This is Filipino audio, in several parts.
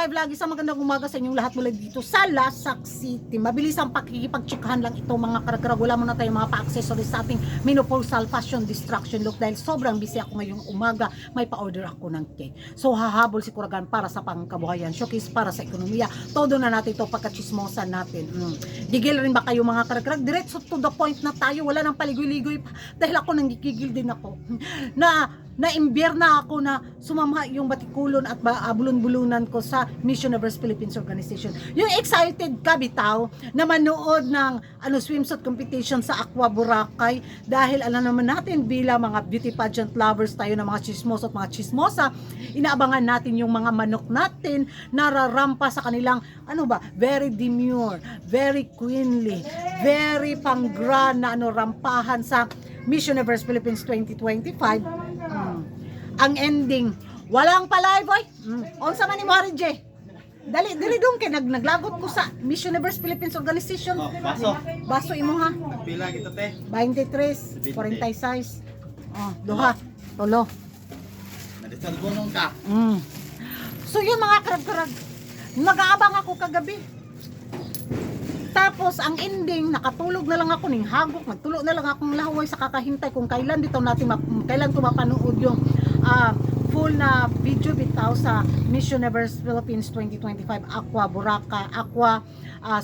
survive lagi sa magandang umaga sa inyong lahat mula dito sa Lasak City. Mabilis ang pakikipagtsikahan lang ito mga karagkarag. Wala muna tayong mga pa-accessories sa ating menopausal fashion distraction look dahil sobrang busy ako ngayong umaga. May pa-order ako ng cake. So hahabol si Kuragan para sa pangkabuhayan, showcase para sa ekonomiya. Todo na natin ito pagkachismosan natin. Gigil rin ba kayo mga karagkarag? Diretso to the point na tayo. Wala nang paligoy-ligoy pa. Dahil ako nanggigigil din ako. Na-imbier na ako na sumama yung batikulon at bulun-bulunan ko sa Miss Universe Philippines Organization. Yung excited ka bitaw na manood ng swimsuit competition sa Aqua Boracay dahil alam naman natin bilang mga beauty pageant lovers tayo ng mga chismoso at mga chismosa, inaabangan natin yung mga manok natin nararampa sa kanilang very demure, very queenly, very pang-grand na rampahan sa Miss Universe Philippines 2025. Ang ending, walang pa-live, oy. Onsa man ni Mari J. Dali dong kay naglagot ko sa Miss Universe Philippines Organization. Baso imo ha. Pila kita te? 23, 46. Duha, tulo. Nadisalbonong ka. So yun mga karag-karag. Nag-aabang ako kagabi. Tapos ang ending, nakatulog na lang ako ning hagok, nagtulog na lang akong lahaway sa kakahintay kung kailan kailan ko mapanood yung full na video bitaw sa Miss Universe Philippines 2025 Aqua Boracay, Aqua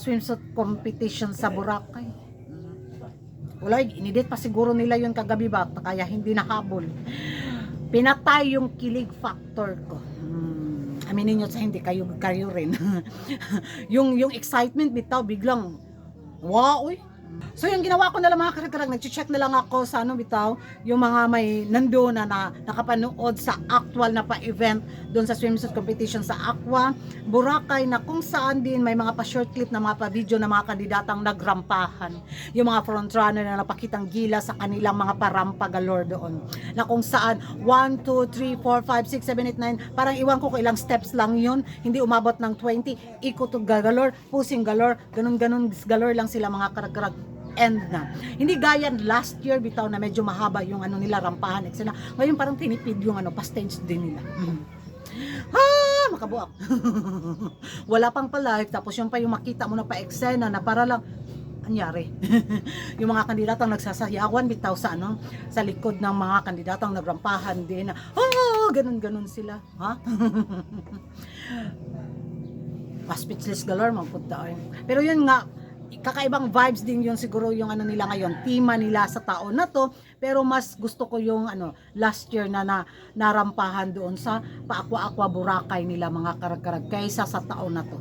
swimsuit competition sa Boracay. Wala, inedit pa siguro nila yun kagabi ba, kaya hindi nahabol. Pinatay yung kilig factor ko. Aminin nyo sa hindi kayo rin. yung excitement bitaw biglang wow, uy. So yung ginawa ko na lang mga karag-karag, nag-check na lang ako sa bitaw, yung mga may nandoon na nakapanood sa actual na pa-event doon sa swimsuit competition sa Aqua Boracay na kung saan din may mga pa-short clip na mga pa-video na mga kandidatang nagrampahan. Yung mga frontrunner na napakitang gila sa kanilang mga parampa galore doon. Na kung saan 1, 2, 3, 4, 5, 6, 7, 8, 9, parang iwan ko ilang steps lang yun, hindi umabot ng 20, ikot galore, pusing galore, ganun-ganun galore lang sila mga karag-karag. End na. Hindi gaya last year bitaw na medyo mahaba yung nila rampahan eksena. Ngayon parang tinipid yung pa-stage din nila. Makabuak. Wala pang pa-live tapos yung pa yung makita mo na pa-eksena na para lang anyari. Yung mga kandidatang nagsasayawan bitaw sa sa likod ng mga kandidatang nagrampahan din na ganun-ganun sila. Speechless galore magpunta ay. Pero yun nga, kakaibang vibes din yun siguro yung nila ngayon, tema nila sa taon na to, pero mas gusto ko yung last year na narampahan doon sa pa-Aqua Boracay nila mga karag-karag kaysa sa taon na to.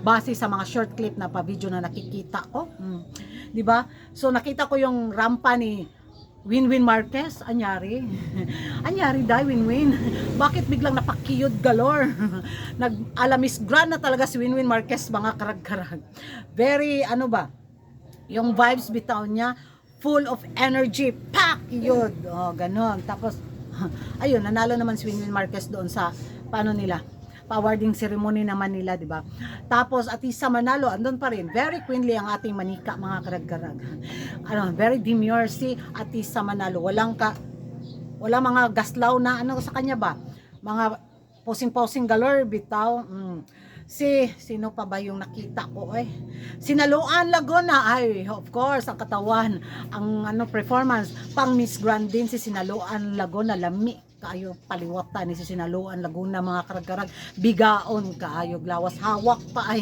Base sa mga short clip na pa-video na nakikita ko, 'di ba? So nakita ko yung rampa ni Winwin Marquez, anyari. Anyari dai Winwin. Bakit biglang napakiyod galore? Nag-alamis grand na talaga si Winwin Marquez mga karag-karag. Very yung vibes bitaw niya, full of energy, pack yun. Ganon. Tapos ayun, nanalo naman si Winwin Marquez doon sa pa-awarding ceremony naman nila, di ba? Tapos Atisa Manalo, andun pa rin. Very queenly ang ating manika, mga karag-karag. Very demure si Atisa Manalo. Wala mga gaslaw na sa kanya ba? Mga posing-posing galore bitaw. Sino pa ba yung nakita ko Sinaluan Laguna, of course, ang katawan, ang performance, pang Miss Grand din si Sinaluan Laguna, lami kaayo paliwata ni si Sinaluan Laguna mga karag-karag, bigaon kaayo glawas, hawak pa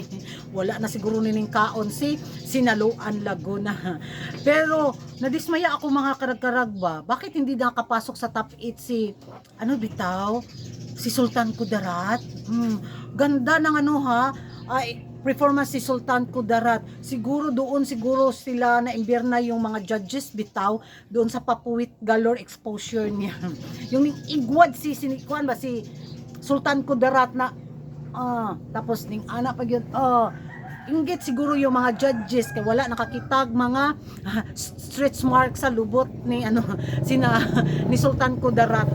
wala na siguro nining kaon si Sinaluan Laguna. Pero nadismaya ako mga karag-karag ba, bakit hindi nakapasok sa top 8 si bitaw si Sultan Kudarat? Ganda ng performance si Sultan Kudarat. Siguro sila na-imbier na yung mga judges bitaw doon sa papuwit galore exposure niya. Yung igwad si Sultan Kudarat na tapos ning ana pag yun inggit siguro yung mga judges kay wala nakakitag mga stretch mark sa lubot ni ni Sultan Kudarat.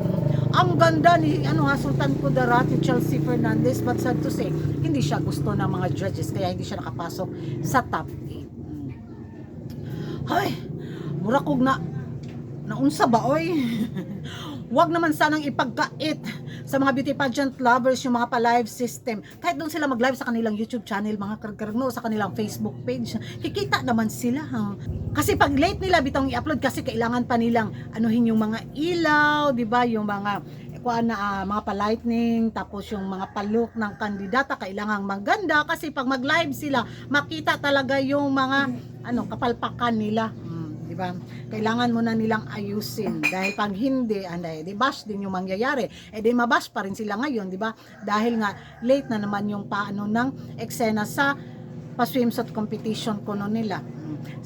Ang ganda ni Sultan Kudarat, ni Chelsea Fernandez, but sad to say, hindi siya gusto ng mga judges kaya hindi siya nakapasok sa top 8. Mura kog naunsa ba oy? wag naman sanang ipagkait sa mga beauty pageant lovers yung mga pa-live system. Kahit doon sila mag-live sa kanilang YouTube channel, mga karkarno, sa kanilang Facebook page, kikita naman sila. Kasi pag late nila bitong i-upload kasi kailangan pa nilang anuhin yung mga ilaw, 'di ba? Yung mga mga pa-lightning, tapos yung mga pa-look ng kandidata kailangang maganda kasi pag mag-live sila, makita talaga yung mga kapalpakan nila. 'Di ba? Kailangan mo na nilang ayusin dahil pag hindi, di bash din yung mangyayari. Di mabash pa rin sila ngayon, 'di ba? Dahil nga late na naman yung paano ng eksena sa pa-swimsuit competition kuno nila.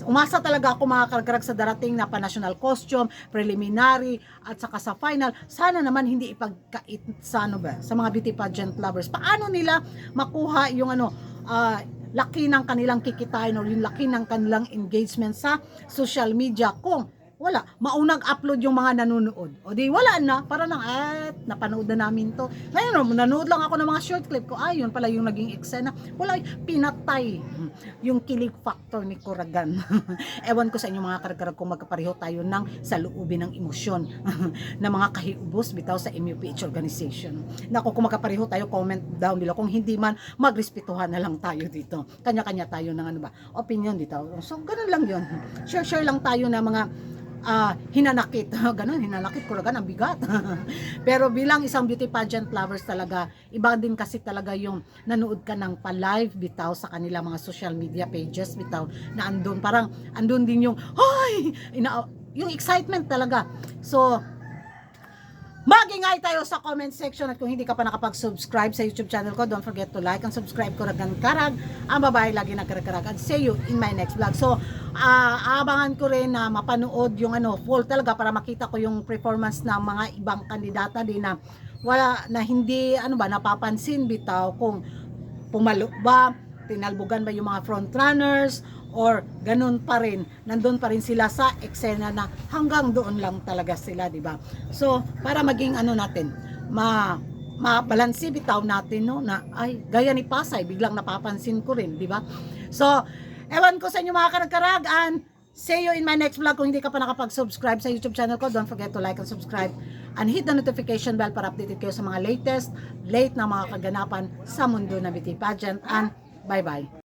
Umasa talaga ako mga karkarag sa darating na pa-national costume, preliminary, at saka sa final. Sana naman hindi ipagkait sa sa mga beauty pageant lovers. Paano nila makuha yung laki ng kanilang kikitain or yung laki ng kanilang engagement sa social media kung wala, maunang upload yung mga nanonood. O di wala na, para lang, napanood na namin to. Ngayon, nanood lang ako ng mga short clip ko, yun pala yung naging eksena. Wala, pinatay yung kilig factor ni Kuragan. Ewan ko sa inyo mga karkarag kung magkapareho tayo ng saluubin ng emosyon na mga kahiubos bitaw sa MUPH organization. Naku, kung magkapareho tayo, comment down below. Kung hindi man, magrespetuhan na lang tayo dito. Kanya-kanya tayo ng opinion dito. So, ganun lang yun. Share lang tayo na mga hinanakit. Ganun, hinanakit ko ang bigat. Pero bilang isang beauty pageant lovers talaga, iba din kasi talaga yung nanood ka ng pa-live bitaw sa kanila mga social media pages bitaw na andun. Parang andun din yung, yung excitement talaga. So, mag-ingay tayo sa comment section at kung hindi ka pa nakapag-subscribe sa YouTube channel ko, don't forget to like and subscribe ko Kuragan Karag, ang babae lagi nagkarag and see you in my next vlog. So, abangan ko rin na mapanood yung full talaga para makita ko yung performance ng mga ibang kandidata din na hindi napapansin bitaw kung pumalo ba, tinalbugan ba yung mga front runners or ganun pa rin, nandun pa rin sila sa eksena na hanggang doon lang talaga sila, di ba? So, para maging natin, mabalansi bitaw natin, no, na gaya ni Pasay, biglang napapansin ko rin, di ba? So, ewan ko sa inyo mga karag-karag, and see you in my next vlog. Kung hindi ka pa nakapag-subscribe sa YouTube channel ko, don't forget to like and subscribe and hit the notification bell para updated kayo sa mga late na mga kaganapan sa mundo ng beauty pageant, and bye-bye.